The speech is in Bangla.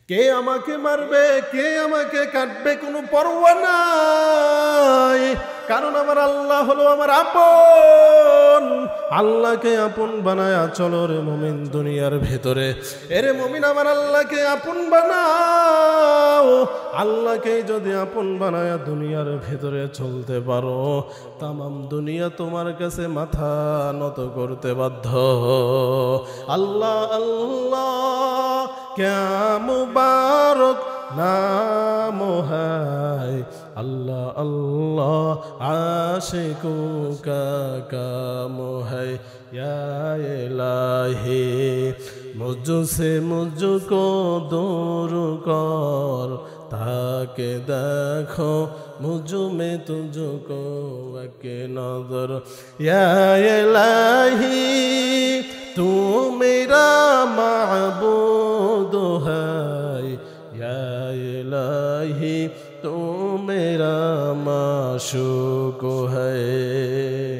কে আমাকে মারবে, কে আমাকে কাটবে, কোনো পরোয়া নাই। কারণ আমার আল্লাহ হলো আমার আপন। আল্লাহকে আপন বানায় চলো রে মুমিন দুনিয়ার ভেতরে। এরে মুমিন আমার আল্লাহকে আপন বানাও। আল্লাহকে যদি আপন বানায় দুনিয়ার ভেতরে চলতে পারো, তামাম দুনিয়া তোমার কাছে মাথা নত করতে বাধ্য। আল্লাহ আল্লাহ क्या मुबारक नाम है, अल्लाह अल्लाह आशिकों का काम है। या इलाही मुझसे मुझको दूर कर, ताके देखो मुझ में तुझको एक नजर। या इलाही तू मेरा महबूद है, या इलाही तू मेरा माशूक है।